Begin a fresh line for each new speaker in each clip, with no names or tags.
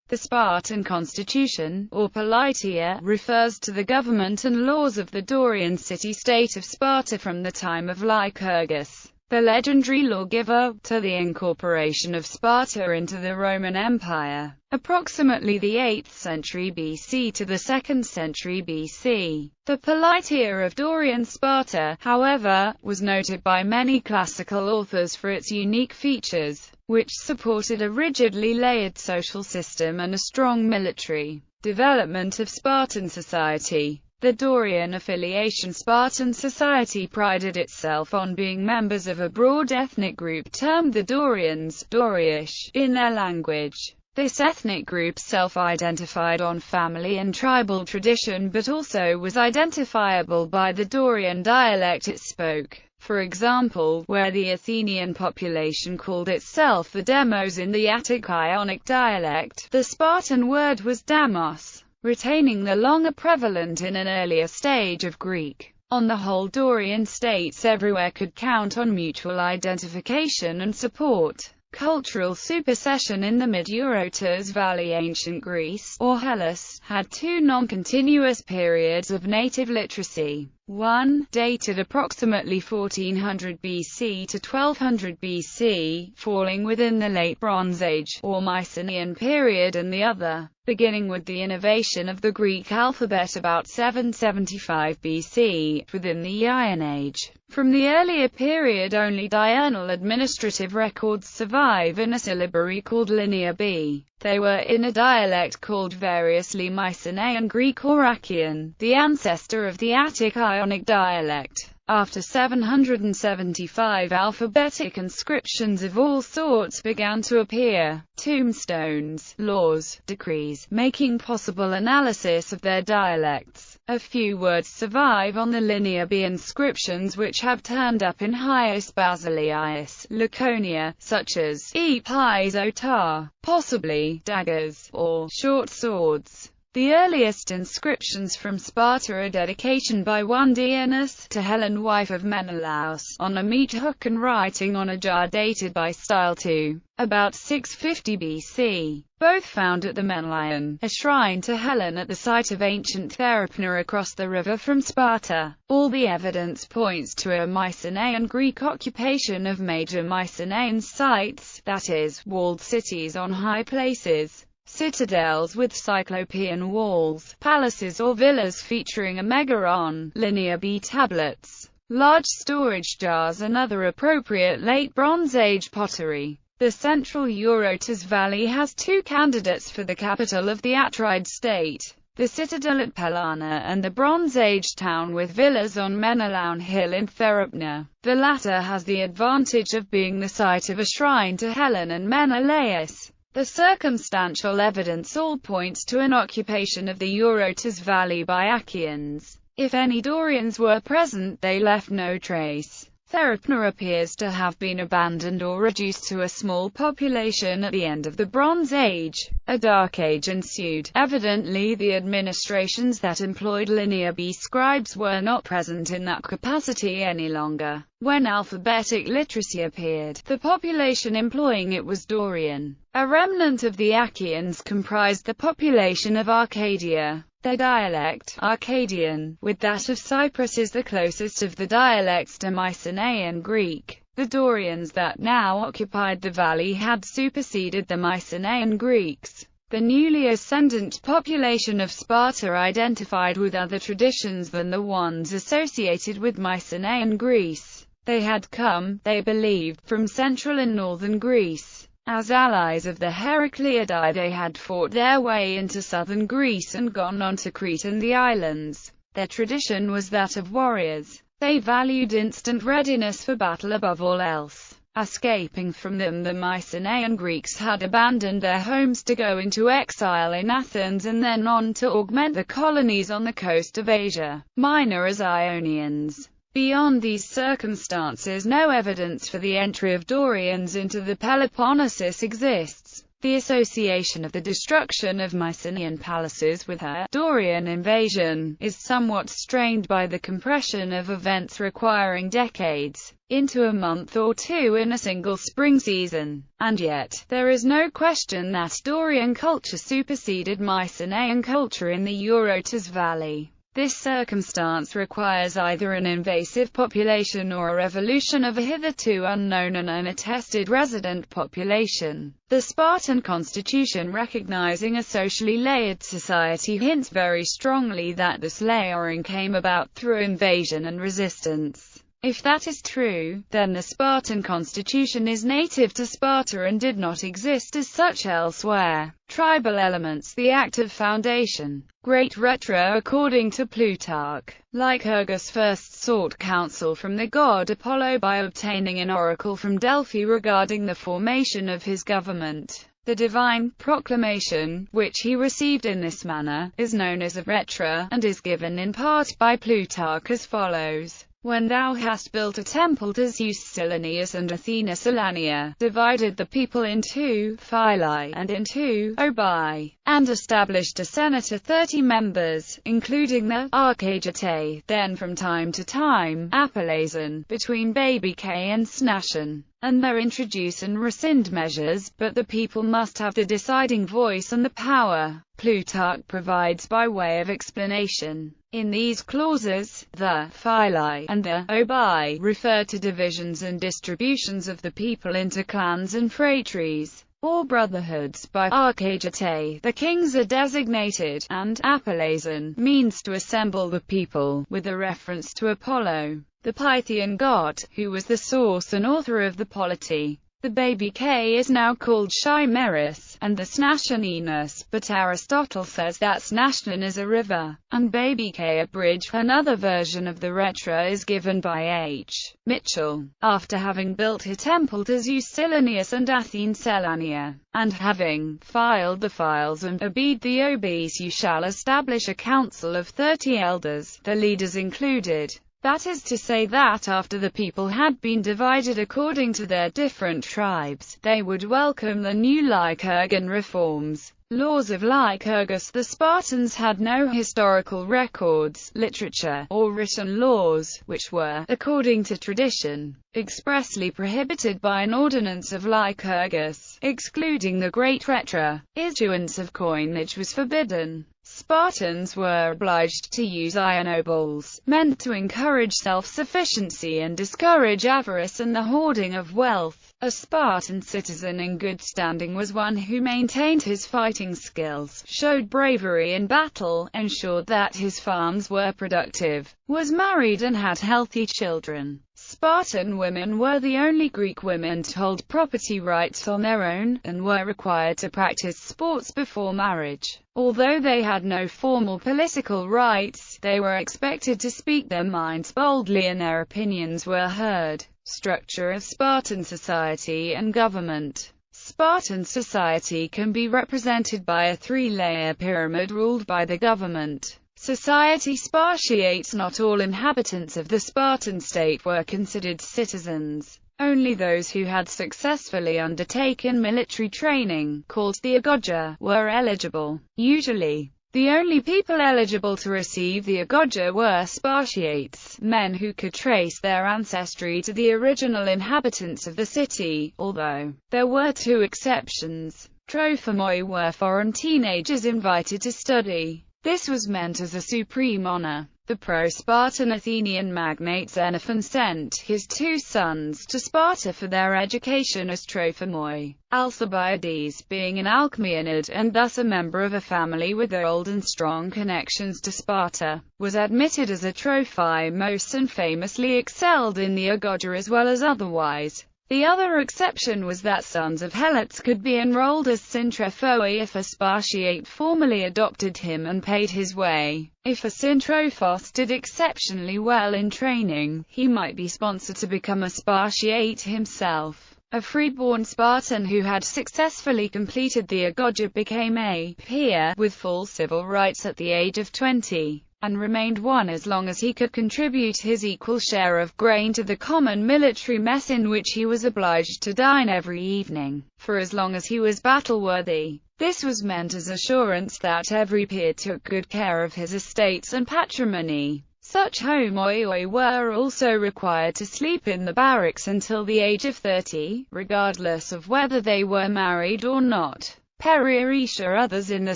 The Spartan Constitution, or Politeia, refers to the government and laws of the Dorian city-state of Sparta from the time of Lycurgus, the legendary lawgiver, to the incorporation of Sparta into the Roman Empire, approximately the 8th century BC to the 2nd century BC. The Politeia of Dorian Sparta, however, was noted by many classical authors for its unique features, which supported a rigidly layered social system and a strong military development of Spartan society. The Dorian affiliation Spartan society prided itself on being members of a broad ethnic group termed the Dorians, Dorish, in their language. This ethnic group self-identified on family and tribal tradition but also was identifiable by the Dorian dialect it spoke. For example, where the Athenian population called itself the Demos in the Attic Ionic dialect, the Spartan word was damos, retaining the longer prevalent in an earlier stage of Greek. On the whole, Dorian states everywhere could count on mutual identification and support. Cultural supersession in the mid-Eurotas Valley. Ancient Greece, or Hellas, had two non-continuous periods of native literacy. One, dated approximately 1400 BC to 1200 BC, falling within the Late Bronze Age, or Mycenaean period, and the other, beginning with the innovation of the Greek alphabet about 775 BC, within the Iron Age. From the earlier period only diurnal administrative records survive in a syllabary called Linear B. They were in a dialect called variously Mycenaean Greek or Achaean, the ancestor of the Attic Ionic dialect. After 775, alphabetic inscriptions of all sorts began to appear, tombstones, laws, decrees, making possible analysis of their dialects. A few words survive on the Linear B inscriptions which have turned up in Chios Basileis, Laconia, such as Epis Otar, possibly daggers, or short swords. The earliest inscriptions from Sparta are dedication by one Dionysus to Helen, wife of Menelaus, on a meat hook and writing on a jar dated by Style II, about 650 BC. Both found at the Menelaon, a shrine to Helen at the site of ancient Therapna across the river from Sparta. All the evidence points to a Mycenaean Greek occupation of major Mycenaean sites, that is, walled cities on high places, citadels with cyclopean walls, palaces or villas featuring a megaron, Linear B tablets, large storage jars and other appropriate Late Bronze Age pottery. The central Eurotas Valley has two candidates for the capital of the Atride state, the citadel at Pellana and the Bronze Age town with villas on Menelaon Hill in Therapna. The latter has the advantage of being the site of a shrine to Helen and Menelaus. The circumstantial evidence all points to an occupation of the Eurotas Valley by Achaeans. If any Dorians were present, they left no trace. Therapna appears to have been abandoned or reduced to a small population at the end of the Bronze Age. A Dark Age ensued. Evidently, the administrations that employed Linear B scribes were not present in that capacity any longer. When alphabetic literacy appeared, the population employing it was Dorian. A remnant of the Achaeans comprised the population of Arcadia. Their dialect, Arcadian, with that of Cyprus, is the closest of the dialects to Mycenaean Greek. The Dorians that now occupied the valley had superseded the Mycenaean Greeks. The newly ascendant population of Sparta identified with other traditions than the ones associated with Mycenaean Greece. They had come, they believed, from central and northern Greece. As allies of the Heracleidae, they had fought their way into southern Greece and gone on to Crete and the islands. Their tradition was that of warriors. They valued instant readiness for battle above all else. Escaping from them, the Mycenaean Greeks had abandoned their homes to go into exile in Athens and then on to augment the colonies on the coast of Asia Minor as Ionians. Beyond these circumstances, no evidence for the entry of Dorians into the Peloponnesus exists. The association of the destruction of Mycenaean palaces with her Dorian invasion is somewhat strained by the compression of events requiring decades into a month or two in a single spring season. And yet, there is no question that Dorian culture superseded Mycenaean culture in the Eurotas Valley. This circumstance requires either an invasive population or a revolution of a hitherto unknown and unattested resident population. The Spartan Constitution, recognizing a socially layered society, hints very strongly that this layering came about through invasion and resistance. If that is true, then the Spartan Constitution is native to Sparta and did not exist as such elsewhere. Tribal elements, the active foundation. Great Retro. According to Plutarch, Lycurgus first sought counsel from the god Apollo by obtaining an oracle from Delphi regarding the formation of his government. The divine proclamation, which he received in this manner, is known as a retra, and is given in part by Plutarch as follows. When thou hast built a temple to Zeus Silanius and Athena Silania, divided the people into phylae and into obi, and established a senate of 30 members, including the archagetae, then from time to time, appellation, between baby K and snation, and there introduce and rescind measures, but the people must have the deciding voice and the power. Plutarch provides by way of explanation. In these clauses, the phylae and the obi refer to divisions and distributions of the people into clans and phratries, or brotherhoods. By archagetae, the kings are designated, and appellation means to assemble the people, with a reference to Apollo, the Pythian god, who was the source and author of the polity. The baby K is now called Chimerus, and the Snashan Enos, but Aristotle says that Snashan is a river, and baby K a bridge. Another version of the retra is given by H. Mitchell. After having built a temple to Zeus Silanius and Athene Selania, and having filed the files and obeyed the obis, you shall establish a council of 30 elders, the leaders included. That is to say that after the people had been divided according to their different tribes, they would welcome the new Lycurgan reforms. Laws of Lycurgus. The Spartans had no historical records, literature, or written laws, which were, according to tradition, expressly prohibited by an ordinance of Lycurgus, excluding the Great Retra. Issuance of coinage was forbidden. Spartans were obliged to use ionobles, meant to encourage self-sufficiency and discourage avarice and the hoarding of wealth. A Spartan citizen in good standing was one who maintained his fighting skills, showed bravery in battle, ensured that his farms were productive, was married and had healthy children. Spartan women were the only Greek women to hold property rights on their own, and were required to practice sports before marriage. Although they had no formal political rights, they were expected to speak their minds boldly and their opinions were heard. Structure of Spartan society and government. Spartan society can be represented by a three-layer pyramid ruled by the government. Society spartiates. Not all inhabitants of the Spartan state were considered citizens. Only those who had successfully undertaken military training, called the agogia, were eligible. Usually, the only people eligible to receive the agogia were spartiates, men who could trace their ancestry to the original inhabitants of the city, although there were two exceptions. Trophimoi were foreign teenagers invited to study. This was meant as a supreme honor. The pro-Spartan Athenian magnate Xenophon sent his 2 sons to Sparta for their education as trophimoi. Alcibiades, being an Alcmaeonid and thus a member of a family with old and strong connections to Sparta, was admitted as a trophimos and famously excelled in the agogia as well as otherwise. The other exception was that sons of helots could be enrolled as syntrophoi if a spartiate formally adopted him and paid his way. If a syntrophos did exceptionally well in training, he might be sponsored to become a spartiate himself. A freeborn Spartan who had successfully completed the agogia became a peer with full civil rights at the age of 20. and remained one as long as he could contribute his equal share of grain to the common military mess in which he was obliged to dine every evening, for as long as he was battle-worthy. This was meant as assurance that every peer took good care of his estates and patrimony. Such homoi were also required to sleep in the barracks until the age of 30, regardless of whether they were married or not. Periarisha. Others in the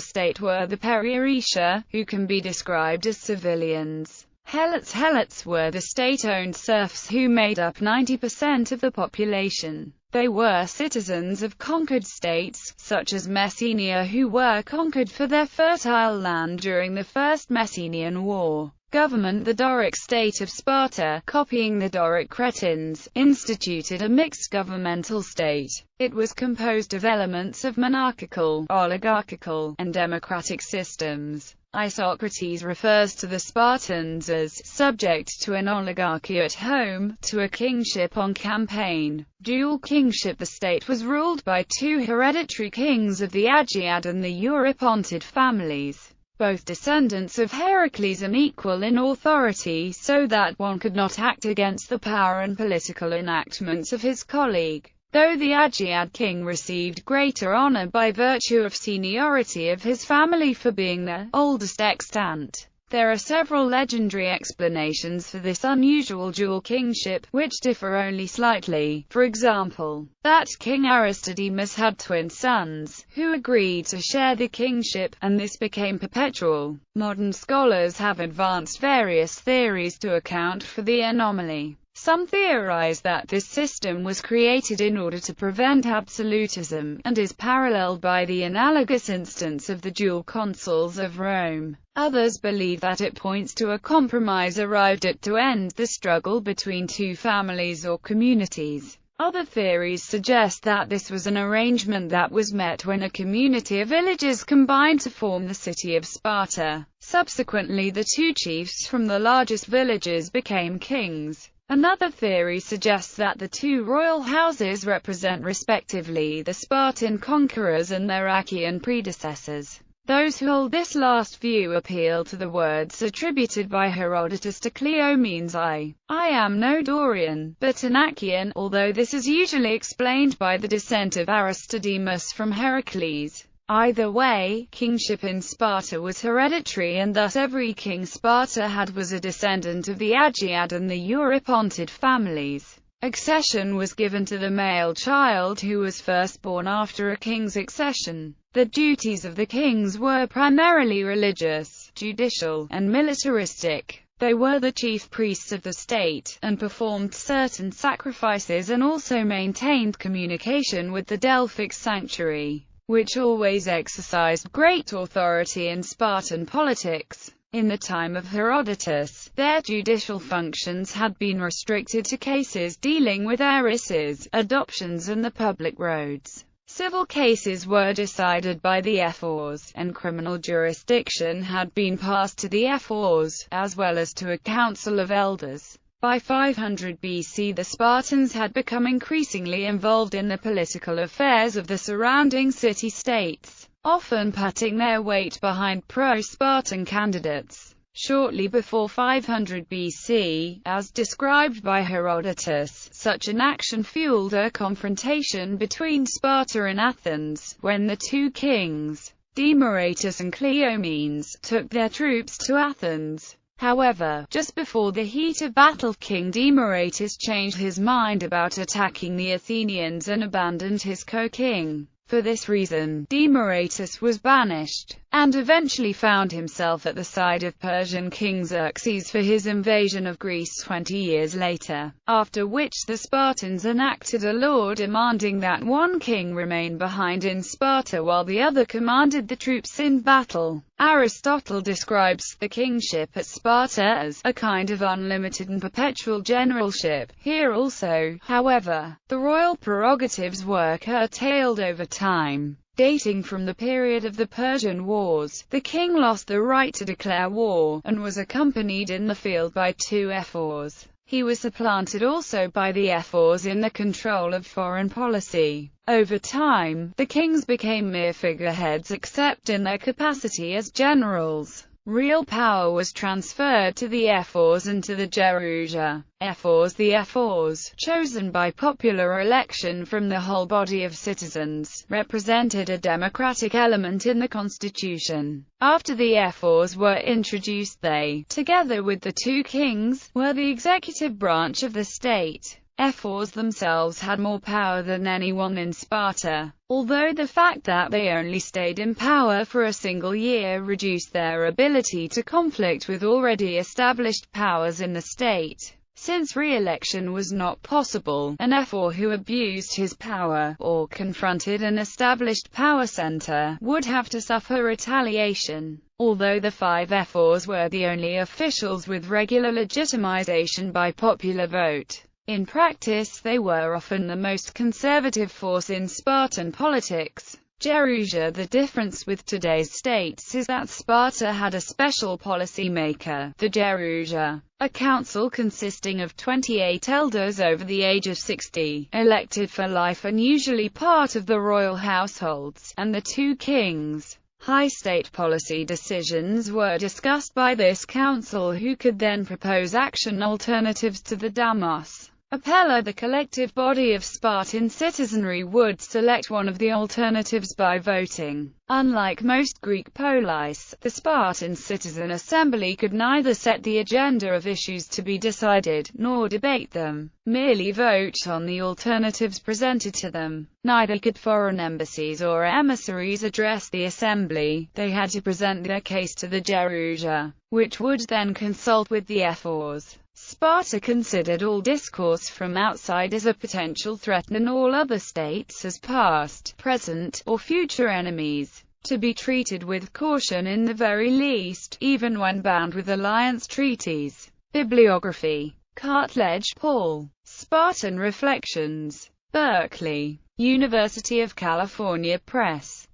state were the periarisha, who can be described as civilians. Helots. Helots were the state-owned serfs who made up 90% of the population. They were citizens of conquered states, such as Messenia, who were conquered for their fertile land during the First Messenian War. Government. The Doric state of Sparta, copying the Doric Cretans, instituted a mixed governmental state. It was composed of elements of monarchical, oligarchical, and democratic systems. Isocrates refers to the Spartans as subject to an oligarchy at home, to a kingship on campaign. Dual kingship. The state was ruled by two hereditary kings of the Agiad and the Eurypontid families, both descendants of Heracles and equal in authority, so that one could not act against the power and political enactments of his colleague. Though the Agiad king received greater honor by virtue of seniority of his family for being the oldest extant, there are several legendary explanations for this unusual dual kingship, which differ only slightly. For example, that King Aristodemus had twin sons, who agreed to share the kingship, and this became perpetual. Modern scholars have advanced various theories to account for the anomaly. Some theorize that this system was created in order to prevent absolutism, and is paralleled by the analogous instance of the dual consuls of Rome. Others believe that it points to a compromise arrived at to end the struggle between two families or communities. Other theories suggest that this was an arrangement that was met when a community of villages combined to form the city of Sparta. Subsequently, the two chiefs from the largest villages became kings. Another theory suggests that the two royal houses represent respectively the Spartan conquerors and their Achaean predecessors. Those who hold this last view appeal to the words attributed by Herodotus to Cleomenes: I am no Dorian, but an Achaean, although this is usually explained by the descent of Aristodemus from Heracles. Either way, kingship in Sparta was hereditary, and thus every king Sparta had was a descendant of the Agiad and the Eurypontid families. Accession was given to the male child who was first born after a king's accession. The duties of the kings were primarily religious, judicial, and militaristic. They were the chief priests of the state, and performed certain sacrifices and also maintained communication with the Delphic sanctuary, which always exercised great authority in Spartan politics. In the time of Herodotus, their judicial functions had been restricted to cases dealing with heiresses, adoptions and the public roads. Civil cases were decided by the ephors, and criminal jurisdiction had been passed to the ephors, as well as to a council of elders. By 500 BC, the Spartans had become increasingly involved in the political affairs of the surrounding city-states, often putting their weight behind pro-Spartan candidates. Shortly before 500 BC, as described by Herodotus, such an action fueled a confrontation between Sparta and Athens, when the two kings, Demaratus and Cleomenes, took their troops to Athens. However, just before the heat of battle, King Demaratus changed his mind about attacking the Athenians and abandoned his co-king. For this reason, Demaratus was banished, and eventually found himself at the side of Persian king Xerxes for his invasion of Greece 20 years later, after which the Spartans enacted a law demanding that one king remain behind in Sparta while the other commanded the troops in battle. Aristotle describes the kingship at Sparta as a kind of unlimited and perpetual generalship. Here also, however, the royal prerogatives were curtailed over time. Dating from the period of the Persian Wars, the king lost the right to declare war, and was accompanied in the field by two ephors. He was supplanted also by the ephors in the control of foreign policy. Over time, the kings became mere figureheads except in their capacity as generals. Real power was transferred to the ephors and to the Jerusha. The ephors, chosen by popular election from the whole body of citizens, represented a democratic element in the constitution. After the ephors were introduced, they, together with the two kings, were the executive branch of the state. Ephors themselves had more power than anyone in Sparta, although the fact that they only stayed in power for a single year reduced their ability to conflict with already established powers in the state. Since re-election was not possible, an ephor who abused his power, or confronted an established power center, would have to suffer retaliation. Although the 5 ephors were the only officials with regular legitimization by popular vote, in practice they were often the most conservative force in Spartan politics. Jerusha. The difference with today's states is that Sparta had a special policy maker, the Jerusha, a council consisting of 28 elders over the age of 60, elected for life and usually part of the royal households, and the 2 kings. High state policy decisions were discussed by this council, who could then propose action alternatives to the Demos. Appella. The collective body of Spartan citizenry would select one of the alternatives by voting. Unlike most Greek polis, the Spartan citizen assembly could neither set the agenda of issues to be decided, nor debate them, merely vote on the alternatives presented to them. Neither could foreign embassies or emissaries address the assembly. They had to present their case to the Jerusha, which would then consult with the ephors. Sparta considered all discourse from outside as a potential threat and all other states as past, present, or future enemies, to be treated with caution in the very least, even when bound with alliance treaties. Bibliography. Cartledge, Paul. Spartan Reflections. Berkeley. University of California Press.